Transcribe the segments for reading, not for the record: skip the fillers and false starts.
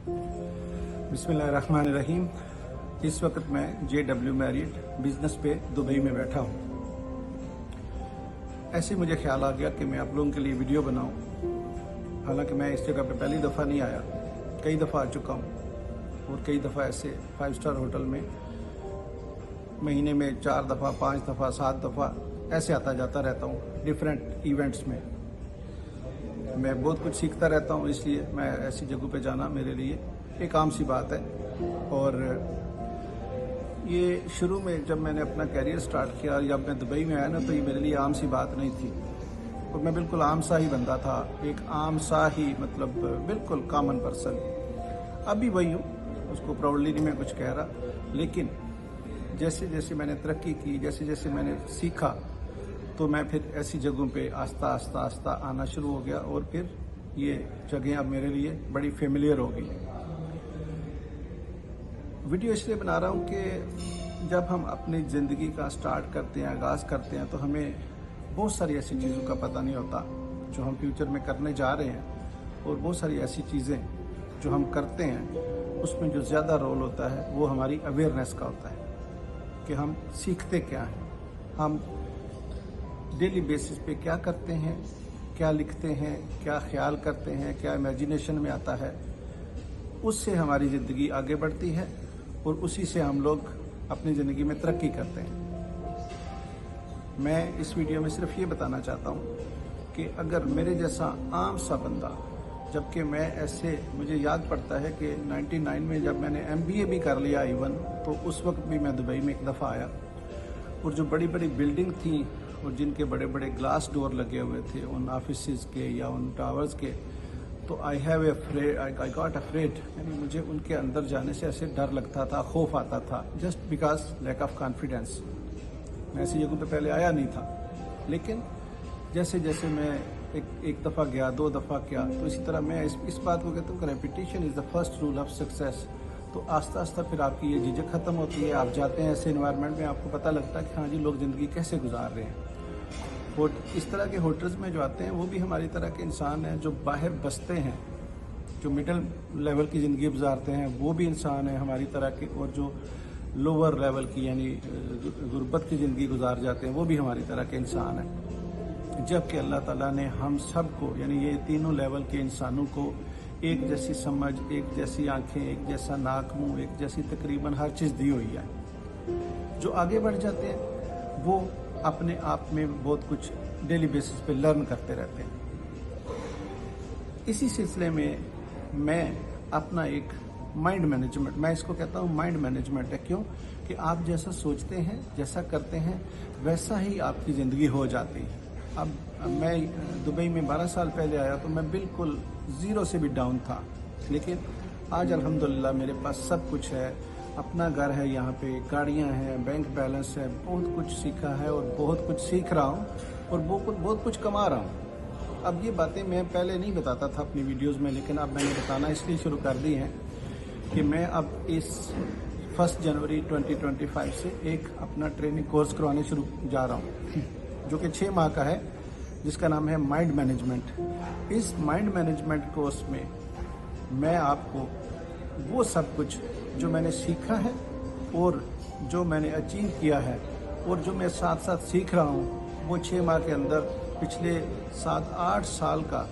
बिस्मिल्लाहिर्रहमानिर्रहीम। इस वक्त मैं JW मैरिट बिजनेस पे दुबई में बैठा हूँ। ऐसे मुझे ख्याल आ गया कि मैं आप लोगों के लिए वीडियो बनाऊँ। हालांकि मैं इस जगह पे पहली दफ़ा नहीं आया, कई दफ़ा आ चुका हूँ और कई दफ़ा ऐसे 5 स्टार होटल में महीने में 4 दफ़ा, 5 दफ़ा, 7 दफ़ा ऐसे आता जाता रहता हूँ डिफरेंट इवेंट्स में। मैं बहुत कुछ सीखता रहता हूँ, इसलिए मैं ऐसी जगहों पे जाना मेरे लिए एक आम सी बात है। और ये शुरू में जब मैंने अपना कैरियर स्टार्ट किया, जब मैं दुबई में आया ना, तो ये मेरे लिए आम सी बात नहीं थी और मैं बिल्कुल आम सा ही बंदा था, एक आम सा ही मतलब बिल्कुल कॉमन पर्सन। अभी वही हूँ, उसको प्राउडली नहीं मैं कुछ कह रहा, लेकिन जैसे जैसे मैंने तरक्की की, जैसे जैसे मैंने सीखा, तो मैं फिर ऐसी जगहों पे आस्ता आस्ता आस्ता आना शुरू हो गया और फिर ये जगह अब मेरे लिए बड़ी फेमिलियर हो गई। वीडियो इसलिए बना रहा हूँ कि जब हम अपनी ज़िंदगी का स्टार्ट करते हैं, आगाज़ करते हैं, तो हमें बहुत सारी ऐसी चीज़ों का पता नहीं होता जो हम फ्यूचर में करने जा रहे हैं। और बहुत सारी ऐसी चीज़ें जो हम करते हैं, उसमें जो ज़्यादा रोल होता है वो हमारी अवेयरनेस का होता है कि हम सीखते क्या हैं, हम डेली बेसिस पे क्या करते हैं, क्या लिखते हैं, क्या ख्याल करते हैं, क्या इमेजिनेशन में आता है। उससे हमारी ज़िंदगी आगे बढ़ती है और उसी से हम लोग अपनी ज़िंदगी में तरक्की करते हैं। मैं इस वीडियो में सिर्फ ये बताना चाहता हूँ कि अगर मेरे जैसा आम सा बंदा, जबकि मैं ऐसे, मुझे याद पड़ता है कि 99 में जब मैंने MBA भी कर लिया इवन, तो उस वक्त भी मैं दुबई में एक दफ़ा आया और जो बड़ी बड़ी बिल्डिंग थी और जिनके बड़े बड़े ग्लास डोर लगे हुए थे उन ऑफिसेज के या उन टावर्स के, तो आई गॉट अफ्रेड, यानी मुझे उनके अंदर जाने से ऐसे डर लगता था, खौफ आता था, just because lack of confidence. मैं ऐसी जगहों पे पहले आया नहीं था, लेकिन जैसे जैसे मैं एक दफ़ा गया, 2 दफ़ा गया, तो इसी तरह मैं इस बात को कहता हूँ कि repetition is the first rule of success. तो आस्ता आस्ता फिर आपकी ये झिझक ख़त्म होती है, आप जाते हैं ऐसे इन्वायरमेंट में, आपको पता लगता है कि हाँ जी, लोग ज़िंदगी कैसे गुजार रहे हैं। और इस तरह के होटल्स में जो आते हैं वो भी हमारी तरह के इंसान हैं, जो बाहर बसते हैं, जो मिडिल लेवल की ज़िंदगी गुजारते हैं, वो भी इंसान हैं हमारी तरह के, और जो लोअर लेवल की यानी गुर्बत की ज़िंदगी गुजार जाते हैं, वो भी हमारी तरह के इंसान हैं। जबकि अल्लाह ताला ने हम सबको, यानी ये तीनों लेवल के इंसानों को एक जैसी समझ, एक जैसी आंखें, एक जैसा नाक मुंह, एक जैसी तकरीबन हर चीज़ दी हुई है। जो आगे बढ़ जाते हैं वो अपने आप में बहुत कुछ डेली बेसिस पे लर्न करते रहते हैं। इसी सिलसिले में मैं अपना एक माइंड मैनेजमेंट, मैं इसको कहता हूँ माइंड मैनेजमेंट है। क्यों? कि आप जैसा सोचते हैं, जैसा करते हैं, वैसा ही आपकी ज़िंदगी हो जाती है। अब मैं दुबई में 12 साल पहले आया तो मैं बिल्कुल ज़ीरो से भी डाउन था, लेकिन आज अल्हम्दुलिल्लाह मेरे पास सब कुछ है, अपना घर है, यहाँ पे गाड़ियाँ हैं, बैंक बैलेंस है, बहुत कुछ सीखा है और बहुत कुछ सीख रहा हूँ और बहुत कुछ कमा रहा हूँ। अब ये बातें मैं पहले नहीं बताता था अपनी वीडियोस में, लेकिन अब मैंने बताना इसलिए शुरू कर दी हैं कि मैं अब इस 1 जनवरी 2025 से एक अपना ट्रेनिंग कोर्स करवाने शुरू जा रहा हूँ, जो कि 6 माह का है, जिसका नाम है माइंड मैनेजमेंट। इस माइंड मैनेजमेंट कोर्स में मैं आपको वो सब कुछ जो मैंने सीखा है और जो मैंने अचीव किया है और जो मैं साथ साथ सीख रहा हूँ, वो 6 माह के अंदर पिछले 7-8 साल का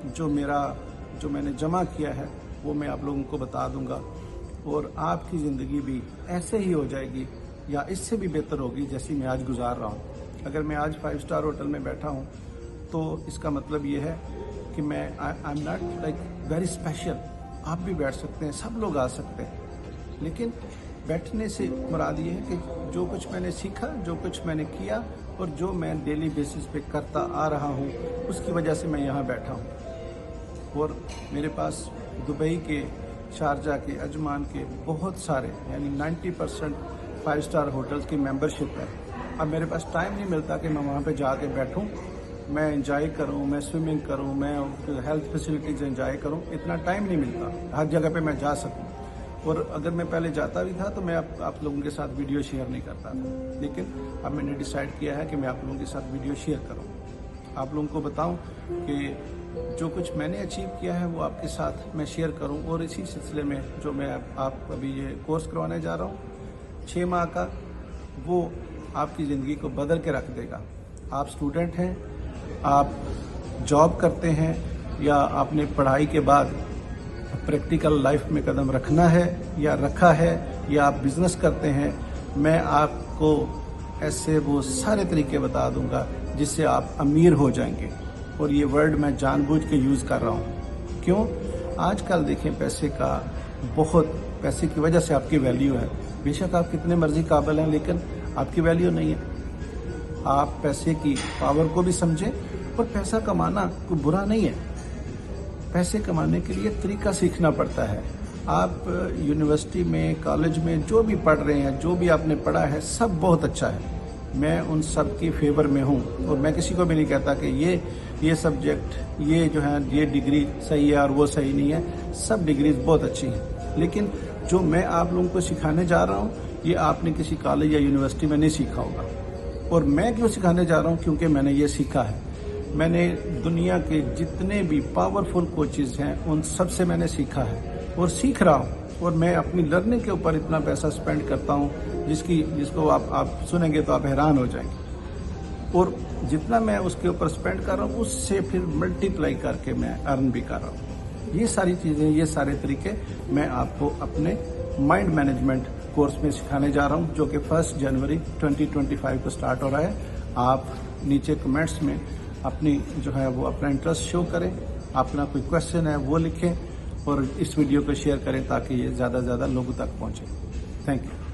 जो मैंने जमा किया है, वो मैं आप लोगों को बता दूंगा। और आपकी ज़िंदगी भी ऐसे ही हो जाएगी या इससे भी बेहतर होगी जैसी मैं आज गुजार रहा हूँ। अगर मैं आज 5 स्टार होटल में बैठा हूँ तो इसका मतलब ये है कि मैं I am not like very special. आप भी बैठ सकते हैं, सब लोग आ सकते हैं, लेकिन बैठने से मुराद ये है कि जो कुछ मैंने सीखा, जो कुछ मैंने किया और जो मैं डेली बेसिस पे करता आ रहा हूँ, उसकी वजह से मैं यहाँ बैठा हूँ। और मेरे पास दुबई के, शारजा के, अजमान के बहुत सारे यानी 90% 5 स्टार होटल्स की मेंबरशिप है। अब मेरे पास टाइम नहीं मिलता कि मैं वहाँ पे जाके बैठूँ, मैं एंजॉय करूँ, मैं स्विमिंग करूँ, मैं हेल्थ फैसिलिटीज़ एंजॉय करूँ, इतना टाइम नहीं मिलता हर जगह पे मैं जा सकूँ। और अगर मैं पहले जाता भी था तो मैं आप लोगों के साथ वीडियो शेयर नहीं करता था, लेकिन अब मैंने डिसाइड किया है कि मैं आप लोगों के साथ वीडियो शेयर करूँ, आप लोगों को बताऊँ कि जो कुछ मैंने अचीव किया है वो आपके साथ मैं शेयर करूं, और इसी सिलसिले में जो मैं आप अभी ये कोर्स करवाने जा रहा हूं 6 माह का, वो आपकी ज़िंदगी को बदल के रख देगा। आप स्टूडेंट हैं, आप जॉब करते हैं, या आपने पढ़ाई के बाद प्रैक्टिकल लाइफ में कदम रखना है या रखा है, या आप बिजनेस करते हैं, मैं आपको ऐसे वो सारे तरीके बता दूंगा जिससे आप अमीर हो जाएंगे। और ये वर्ड मैं जानबूझ के यूज़ कर रहा हूँ। क्यों? आजकल देखें पैसे पैसे की वजह से आपकी वैल्यू है। बेशक आप कितने मर्जी काबिल हैं, लेकिन आपकी वैल्यू नहीं है। आप पैसे की पावर को भी समझें, और पैसा कमाना कोई बुरा नहीं है। पैसे कमाने के लिए तरीका सीखना पड़ता है। आप यूनिवर्सिटी में, कॉलेज में जो भी पढ़ रहे हैं, जो भी आपने पढ़ा है, सब बहुत अच्छा है। मैं उन सब की फेवर में हूँ, और मैं किसी को भी नहीं कहता कि ये सब्जेक्ट, ये जो है, ये डिग्री सही है और वो सही नहीं है। सब डिग्रीज बहुत अच्छी हैं, लेकिन जो मैं आप लोगों को सिखाने जा रहा हूँ, ये आपने किसी कॉलेज या यूनिवर्सिटी में नहीं सीखा होगा। और मैं क्यों सिखाने जा रहा हूँ? क्योंकि मैंने ये सीखा है। मैंने दुनिया के जितने भी पावरफुल कोचेज हैं, उन सब से मैंने सीखा है और सीख रहा हूँ। और मैं अपनी लर्निंग के ऊपर इतना पैसा स्पेंड करता हूँ जिसको आप सुनेंगे तो आप हैरान हो जाएंगे। और जितना मैं उसके ऊपर स्पेंड कर रहा हूँ, उससे फिर मल्टीप्लाई करके मैं अर्न भी कर रहा हूँ। ये सारी चीज़ें, ये सारे तरीके मैं आपको अपने माइंड मैनेजमेंट कोर्स में सिखाने जा रहा हूँ, जो कि 1 जनवरी 2025 को स्टार्ट हो रहा है। आप नीचे कमेंट्स में अपनी जो है वो अपना इंटरेस्ट शो करें, अपना कोई क्वेश्चन है वो लिखें, और इस वीडियो को शेयर करें ताकि ये ज़्यादा से ज़्यादा लोगों तक पहुँचे। Thank you.